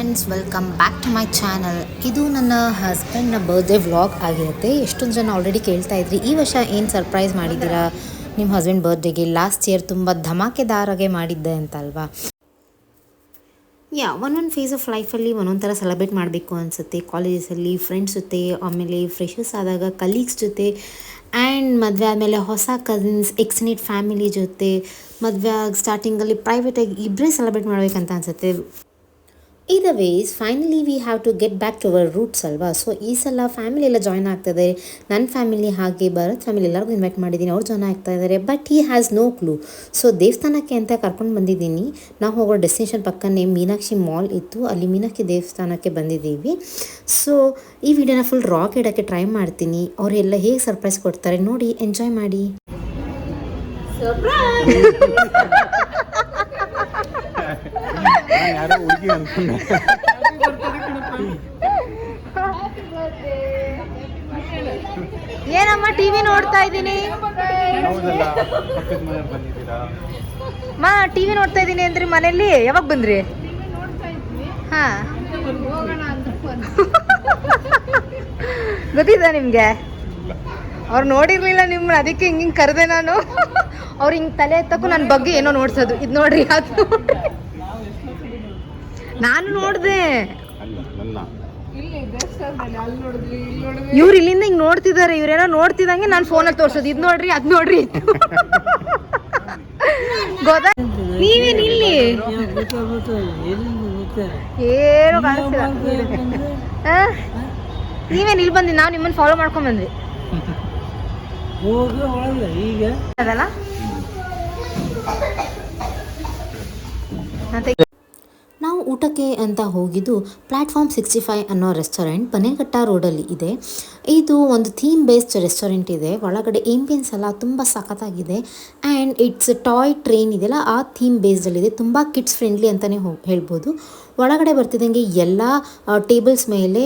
Friends, welcome back to my channel. ಇದು ನನ್ನ ಹಸ್ಬೆಂಡ್ನ birthday vlog ಆಗಿರುತ್ತೆ. ಎಷ್ಟೊಂದು ಜನ ಆಲ್ರೆಡಿ ಕೇಳ್ತಾ ಇದ್ರಿ, ಈ ವರ್ಷ ಏನು ಸರ್ಪ್ರೈಸ್ ಮಾಡಿದ್ದೀರಾ ನಿಮ್ಮ ಹಸ್ಬೆಂಡ್ ಬರ್ತ್ಡೇಗೆ? ಲಾಸ್ಟ್ ಇಯರ್ ತುಂಬ ಧಮಾಕೆದಾರಾಗೆ ಮಾಡಿದ್ದೆ ಅಂತ ಅಲ್ವಾ. ಒಂದೊಂದು ಫೇಸ್ ಆಫ್ ಲೈಫಲ್ಲಿ ಒಂದೊಂದು ಥರ ಸೆಲೆಬ್ರೇಟ್ ಮಾಡಬೇಕು ಅನಿಸುತ್ತೆ. ಕಾಲೇಜಸಲ್ಲಿ ಫ್ರೆಂಡ್ಸ್ ಜೊತೆ, ಆಮೇಲೆ ಫ್ರೆಶರ್ಸ್ ಆದಾಗ ಕಲೀಗ್ಸ್ ಜೊತೆ, ಆ್ಯಂಡ್ ಮದುವೆ ಆದಮೇಲೆ ಹೊಸ ಕಸಿನ್ಸ್, ಎಕ್ಸ್ಟೆಂಡೆಡ್ ಫ್ಯಾಮಿಲಿ ಜೊತೆ, ಮದುವೆ ಸ್ಟಾರ್ಟಿಂಗಲ್ಲಿ ಪ್ರೈವೇಟಾಗಿ ಇಬ್ಬರೇ ಸೆಲೆಬ್ರೇಟ್ ಮಾಡಬೇಕಂತ ಅನಿಸುತ್ತೆ. either ways finally we have to get back to our roots ಅಲ್ವಾ. ಸೊ ಈ ಸಲ ಫ್ಯಾಮಿಲಿ ಎಲ್ಲ ಜಾಯ್ನ್ ಆಗ್ತಾಯಿದ್ದಾರೆ. ನನ್ನ ಫ್ಯಾಮಿಲಿ ಹಾಗೆ ಭರತ್ ಫ್ಯಾಮಿಲಿ ಎಲ್ಲರಿಗೂ ಇನ್ವೈಟ್ ಮಾಡಿದ್ದೀನಿ, ಅವ್ರು ಜಾಯ್ನ್ ಆಗ್ತಾ ಇದ್ದಾರೆ. But he has no clue. So ದೇವಸ್ಥಾನಕ್ಕೆ ಅಂತ ಕರ್ಕೊಂಡು ಬಂದಿದ್ದೀನಿ. ನಾವು ಹೋಗೋ ಡೆಸ್ಟಿನೇಷನ್ ಪಕ್ಕನೇ ಮೀನಾಕ್ಷಿ ಮಾಲ್ ಇತ್ತು, ಅಲ್ಲಿ ಮೀನಾಕ್ಷಿ ದೇವಸ್ಥಾನಕ್ಕೆ ಬಂದಿದ್ದೀವಿ. ಸೊ ಈ ವಿಡಿಯೋನ ಫುಲ್ ರಾಕ್ ಇಡೋಕ್ಕೆ ಟ್ರೈ ಮಾಡ್ತೀನಿ. ಅವರೆಲ್ಲ ಹೇಗೆ ಸರ್ಪ್ರೈಸ್ ಕೊಡ್ತಾರೆ ನೋಡಿ, ಎಂಜಾಯ್ ಮಾಡಿ. ಏನಮ್ಮ ಟಿವಿ ನೋಡ್ತಾ ಇದ್ದೀನಿ, ಮಾ ಟಿವಿ ನೋಡ್ತಾ ಇದ್ದೀನಿ ಅಂದ್ರಿ ಮನೇಲಿ. ಯಾವಾಗ ಬಂದ್ರಿ? ಹಾ ಗೊತ್ತಿದ್ದ ನಿಮ್ಗೆ? ಅವ್ರು ನೋಡಿರ್ಲಿಲ್ಲ ನಿಮ್ಮನ್ನ, ಅದಕ್ಕೆ ಹಿಂಗೆ ಕರೆದೆ ನಾನು. ಅವ್ರು ಹಿಂಗೆ ತಲೆ ಎತ್ತಕ್ಕೂ ನನ್ನ ಬಗ್ಗೆ ಏನೋ ನೋಡ್ಸೋದು, ಇದು ನೋಡ್ರಿ ಅದು. ನಾನು ನೋಡಿದೆ, ಇವ್ರು ಇಲ್ಲಿಂದ ಹಿಂಗೆ ನೋಡ್ತಿದ್ದಾರೆ, ಇವ್ರೇನೋ ನೋಡ್ತಿದ್ದಂಗೆ ನಾನು ಫೋನಲ್ಲಿ ತೋರ್ಸೋದು, ಇದು ನೋಡ್ರಿ ಅದು ನೋಡ್ರಿ. ಗೊತ್ತಾ? ನೀವೇನು ಇಲ್ಲಿ ಏನು ಕಾಣಿಸ್ತಿಲ್ಲ. ನೀವೇನು ಇಲ್ಲಿ ಬಂದಿ, ನಾವು ನಿಮ್ಮನ್ನು ಫಾಲೋ ಮಾಡ್ಕೊಂಡ್ ಬಂದ್ವಿ ಅದಲ್ಲ. ನಾವು ಊಟಕ್ಕೆ ಅಂತ ಹೋಗಿದ್ದು ಪ್ಲ್ಯಾಟ್ಫಾರ್ಮ್ 65 ಅನ್ನೋ ರೆಸ್ಟೋರೆಂಟ್ ಬನ್ನೇಘಟ್ಟ ರೋಡಲ್ಲಿ ಇದೆ. ಇದು ಒಂದು ಥೀಮ್ ಬೇಸ್ಡ್ ರೆಸ್ಟೋರೆಂಟ್ ಇದೆ. ಒಳಗಡೆ ಆಂಬಿಯನ್ಸ್ ಎಲ್ಲ ತುಂಬ ಸಖತ್ತಾಗಿದೆ. ಆ್ಯಂಡ್ ಇಟ್ಸ್ ಟಾಯ್ ಟ್ರೈನ್ ಇದೆಯಲ್ಲ, ಆ ಥೀಮ್ ಬೇಸ್ಡಲ್ಲಿದೆ. ತುಂಬ ಕಿಡ್ಸ್ ಫ್ರೆಂಡ್ಲಿ ಅಂತಲೇ ಹೇಳ್ಬೋದು. ಒಳಗಡೆ ಬರ್ತಿದ್ದಂಗೆ ಎಲ್ಲ ಟೇಬಲ್ಸ್ ಮೇಲೆ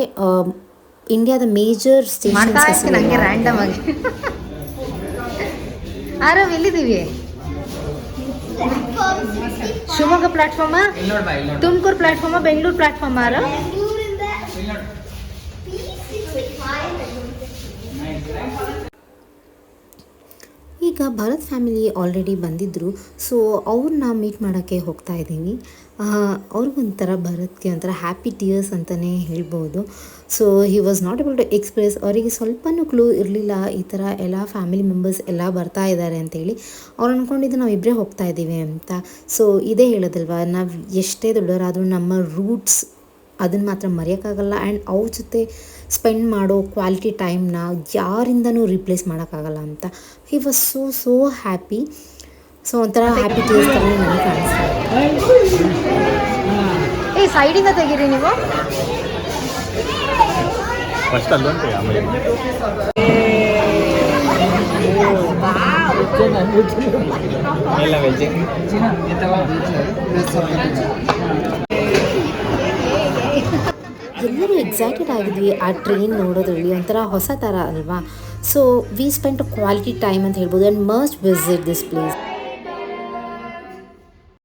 ಇಂಡಿಯಾದ ಮೇಜರ್ ಸ್ಟೇಷನ್ಸ್. ನನಗೆ ರ್ಯಾಂಡಮ್ ಆಗಿ ಆರವ್ ಎಲ್ಲಿದ್ದೀವಿ? ಶಿವಮೊಗ್ಗ ಪ್ಲಾಟ್ಫಾರ್ಮ, ತುಮಕೂರು ಪ್ಲಾಟ್ಫಾರ್ಮ, ಬೆಂಗಳೂರು ಪ್ಲಾಟ್ಫಾರ್ಮ್. ಆರ ಈಗ ಭರತ್ ಫ್ಯಾಮಿಲಿ ಆಲ್ರೆಡಿ ಬಂದಿದ್ದರು. ಸೊ ಅವ್ರನ್ನ ಮೀಟ್ ಮಾಡೋಕ್ಕೆ ಹೋಗ್ತಾ ಇದ್ದೀವಿ. ಅವ್ರಿಗೊಂಥರ ಭರತ್ಗೆ ಒಂಥರ ಹ್ಯಾಪಿ ಟಿಯರ್ಸ್ ಅಂತಲೇ ಹೇಳ್ಬೋದು. So he was not able to express. ಅವರಿಗೆ ಸ್ವಲ್ಪನೂ ಕ್ಲೂ ಇರಲಿಲ್ಲ ಈ ಥರ ಎಲ್ಲ ಫ್ಯಾಮಿಲಿ ಮೆಂಬರ್ಸ್ ಎಲ್ಲ ಬರ್ತಾ ಇದ್ದಾರೆ ಅಂತೇಳಿ. ಅವ್ರು ಅಂದ್ಕೊಂಡಿದ್ದು ನಾವು ಇಬ್ಬರೇ ಹೋಗ್ತಾ ಇದ್ದೀವಿ ಅಂತ. ಸೊ ಇದೇ ಹೇಳೋದಲ್ವ, ನಾವು ಎಷ್ಟೇ ದೊಡ್ಡವರಾದರೂ ನಮ್ಮ ರೂಟ್ಸ್ ಅದನ್ನು ಮಾತ್ರ ಮರೆಯೋಕ್ಕಾಗಲ್ಲ. ಆ್ಯಂಡ್ ಅವ್ರ ಜೊತೆ ಸ್ಪೆಂಡ್ ಮಾಡೋ ಕ್ವಾಲಿಟಿ ಟೈಮ್ನ ಯಾರಿಂದನೂ ರಿಪ್ಲೇಸ್ ಮಾಡೋಕ್ಕಾಗಲ್ಲ ಅಂತ. He was so happy. So ಒಂಥರ ಹ್ಯಾಪಿ ಟೀಸ್ ಥರ ನನಗೆ ಕಾಣಿಸ್ತಾ ಇದೆ. ಏ ಸೈಡಿಂದ ತೆಗೀರಿ ನೀವು. ಎಲ್ಲರೂ ಎಕ್ಸೈಟೆಡ್ ಆಗಿದ್ವಿ ಆ ಟ್ರೈನ್ ನೋಡೋದ್ರಲ್ಲಿ. ಒಂಥರ ಹೊಸ ಥರ ಅಲ್ವಾ. So we spent quality time ಅಂತ ಹೇಳ್ಬೋದು. And must visit this place.